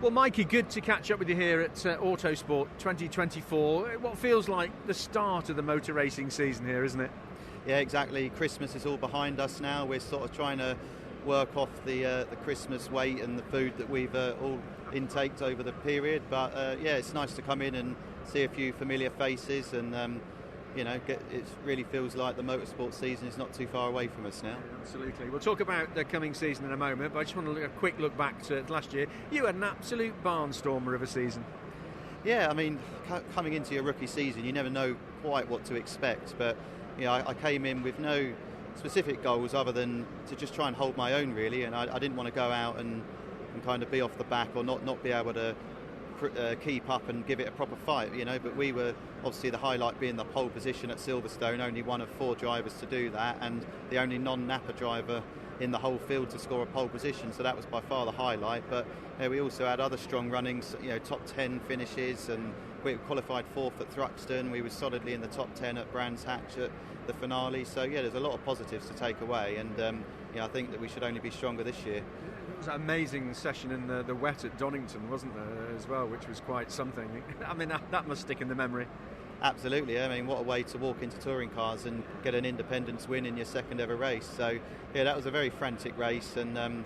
Well, Mikey, good to catch up with you here at Autosport 2024. What feels like the start of the motor racing season here, isn't it? Yeah, exactly. Christmas is all behind us now. We're sort of trying to work off the Christmas weight and the food that we've all intaked over the period. But yeah, it's nice to come in and see a few familiar faces, and it really feels like the motorsport season is not too far away from us now. Yeah, absolutely. We'll talk about the coming season in a moment, but I just want to look a quick look back to last year. You had an absolute barnstormer of a season. Yeah, I mean, coming into your rookie season, you never know quite what to expect, but I came in with no specific goals other than to just try and hold my own, really, and I didn't want to go out and kind of be off the back or not be able to keep up and give it a proper fight, but we were obviously the highlight being the pole position at Silverstone, only one of 4 drivers to do that, and the only non-Napa driver in the whole field to score a pole position, so that was by far the highlight. But we also had other strong runnings, top 10 finishes, and we qualified 4th at Thruxton. We were solidly in the top 10 at Brands Hatch at the finale, so yeah, there's a lot of positives to take away, and I think that we should only be stronger this year. It was an amazing session in the wet at Donington, wasn't there, as well, which was quite something. I mean, that must stick in the memory. Absolutely. I mean, what a way to walk into touring cars and get an independence win in your second ever race. So yeah, that was a very frantic race, and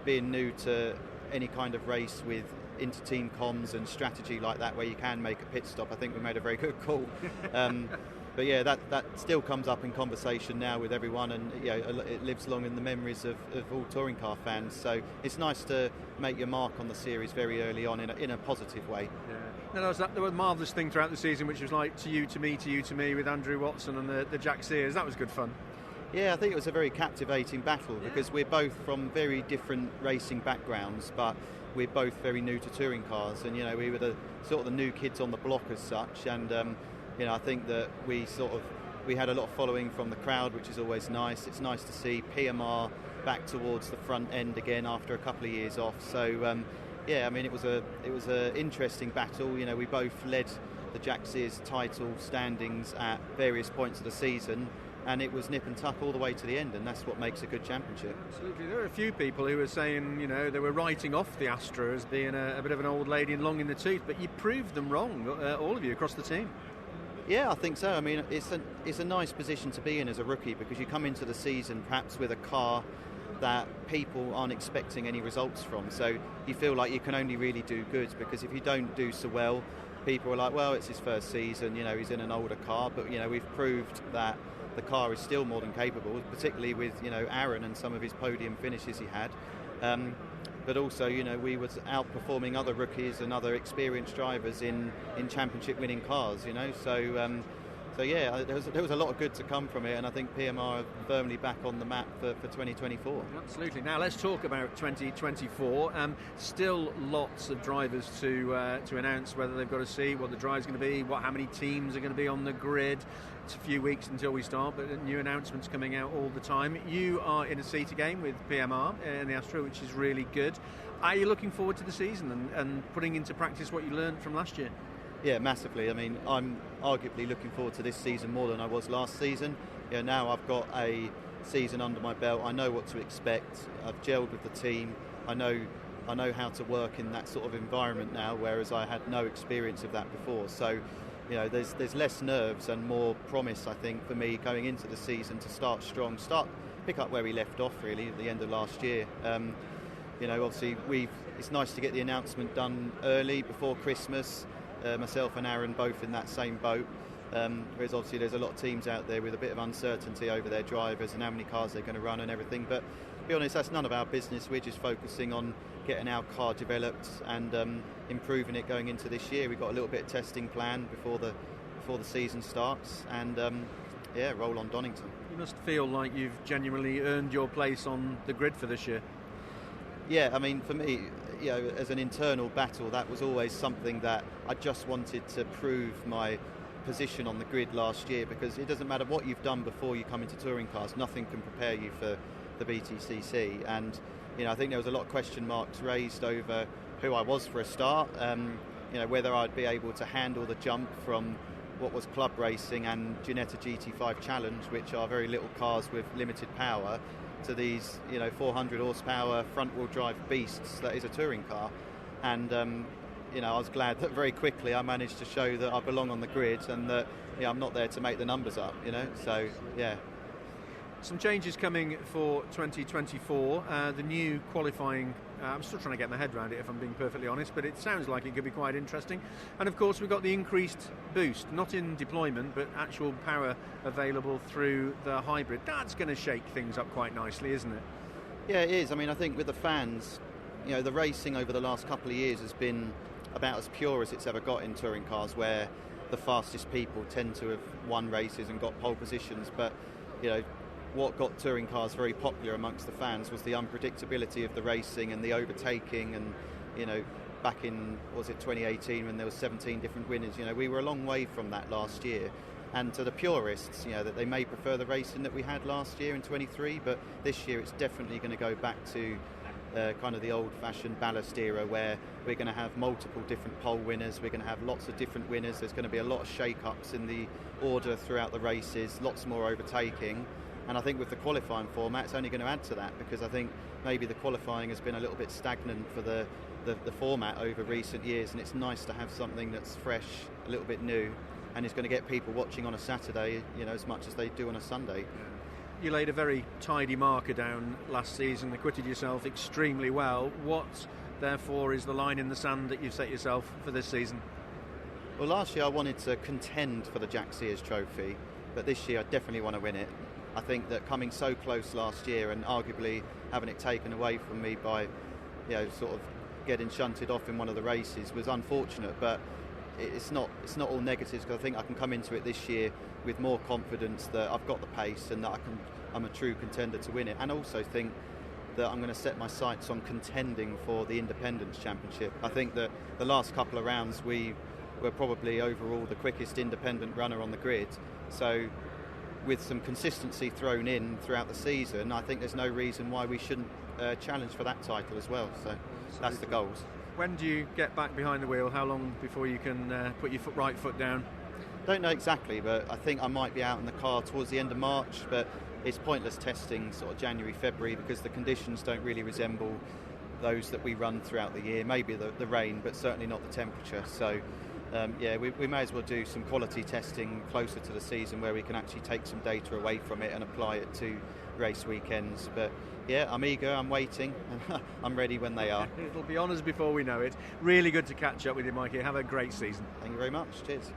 being new to any kind of race with inter-team comms and strategy like that where you can make a pit stop, I think we made a very good call. But yeah, that still comes up in conversation now with everyone, and it lives long in the memories of all touring car fans. So it's nice to make your mark on the series very early on in a positive way. Yeah. No, there was a marvellous thing throughout the season, which was like to you to me with Andrew Watson and the Jack Sears. That was good fun. Yeah, I think it was a very captivating battle because we're both from very different racing backgrounds, but we're both very new to touring cars, and we were the sort of the new kids on the block as such, and I think that we had a lot of following from the crowd, which is always nice. It's nice to see PMR back towards the front end again after a couple of years off. So yeah, I mean, it was a interesting battle. We both led the Jack Sears title standings at various points of the season, and it was nip and tuck all the way to the end, and that's what makes a good championship. Absolutely. There were a few people who were saying, they were writing off the Astra as being a bit of an old lady and long in the tooth, but you proved them wrong, all of you across the team. Yeah, I think so. I mean, it's a nice position to be in as a rookie, because you come into the season perhaps with a car that people aren't expecting any results from. So you feel like you can only really do good, because if you don't do so well, people are like, well, it's his first season, he's in an older car. But, we've proved that the car is still more than capable, particularly with, Aaron and some of his podium finishes he had. But also, we was outperforming other rookies and other experienced drivers in championship-winning cars, So yeah, there was a lot of good to come from it, and I think PMR are firmly back on the map for 2024. Absolutely. Now let's talk about 2024. Still lots of drivers to announce whether they've got to see what the drive's going to be, how many teams are going to be on the grid. It's a few weeks until we start, but new announcements coming out all the time. You are in a seat again with PMR in the Astra, which is really good. Are you looking forward to the season and putting into practice what you learned from last year? Yeah, massively. I mean, I'm arguably looking forward to this season more than I was last season. Now I've got a season under my belt. I know what to expect. I've gelled with the team. I know how to work in that sort of environment now, whereas I had no experience of that before. So, there's less nerves and more promise, I think, for me going into the season to start strong, pick up where we left off really at the end of last year. Obviously it's nice to get the announcement done early before Christmas. Myself and Aaron both in that same boat, whereas obviously there's a lot of teams out there with a bit of uncertainty over their drivers and how many cars they're going to run and everything, but to be honest, that's none of our business. We're just focusing on getting our car developed and improving it going into this year. We've got a little bit of testing planned before the season starts, and roll on Donington. You must feel like you've genuinely earned your place on the grid for this year. Yeah, I mean, for me, as an internal battle, that was always something that I just wanted to prove my position on the grid last year, because it doesn't matter what you've done before you come into touring cars, nothing can prepare you for the BTCC. And I think there was a lot of question marks raised over who I was for a start, whether I'd be able to handle the jump from what was club racing and Ginetta GT5 Challenge, which are very little cars with limited power, to these 400 horsepower front wheel drive beasts that is a touring car. and I was glad that very quickly I managed to show that I belong on the grid and that I'm not there to make the numbers up. So yeah. Some changes coming for 2024. The new qualifying, I'm still trying to get my head around it if I'm being perfectly honest, but it sounds like it could be quite interesting. And of course we've got the increased boost, not in deployment but actual power available through the hybrid. That's going to shake things up quite nicely, isn't it? Yeah, it is. I mean, I think with the fans, the racing over the last couple of years has been about as pure as it's ever got in touring cars, where the fastest people tend to have won races and got pole positions. But what got touring cars very popular amongst the fans was the unpredictability of the racing and the overtaking. And back in 2018 when there was 17 different winners, we were a long way from that last year. And to the purists, that they may prefer the racing that we had last year in 23, but this year it's definitely going to go back to kind of the old-fashioned ballast era, where we're going to have multiple different pole winners, we're going to have lots of different winners, there's going to be a lot of shake-ups in the order throughout the races, lots more overtaking. And I think with the qualifying format, it's only going to add to that, because I think maybe the qualifying has been a little bit stagnant for the format over recent years, and it's nice to have something that's fresh, a little bit new, and it's going to get people watching on a Saturday, as much as they do on a Sunday. You laid a very tidy marker down last season, acquitted yourself extremely well. What, therefore, is the line in the sand that you've set yourself for this season? Well, last year I wanted to contend for the Jack Sears Trophy, but this year I definitely want to win it. I think that coming so close last year and arguably having it taken away from me by, sort of getting shunted off in one of the races was unfortunate, but it's not all negatives, because I think I can come into it this year with more confidence that I've got the pace and that I'm a true contender to win it, and also think that I'm going to set my sights on contending for the Independence Championship. I think that the last couple of rounds we were probably overall the quickest independent runner on the grid, so with some consistency thrown in throughout the season, I think there's no reason why we shouldn't challenge for that title as well. So that's the goals. When do you get back behind the wheel? How long before you can put your right foot down? Don't know exactly, but I think I might be out in the car towards the end of March, but it's pointless testing sort of January, February, because the conditions don't really resemble those that we run throughout the year. Maybe the rain, but certainly not the temperature. So we may as well do some quality testing closer to the season, where we can actually take some data away from it and apply it to race weekends. But yeah, I'm eager, I'm waiting, and I'm ready when they are. It'll be on us before we know it. Really good to catch up with you, Mikey. Have a great season. Thank you very much. Cheers.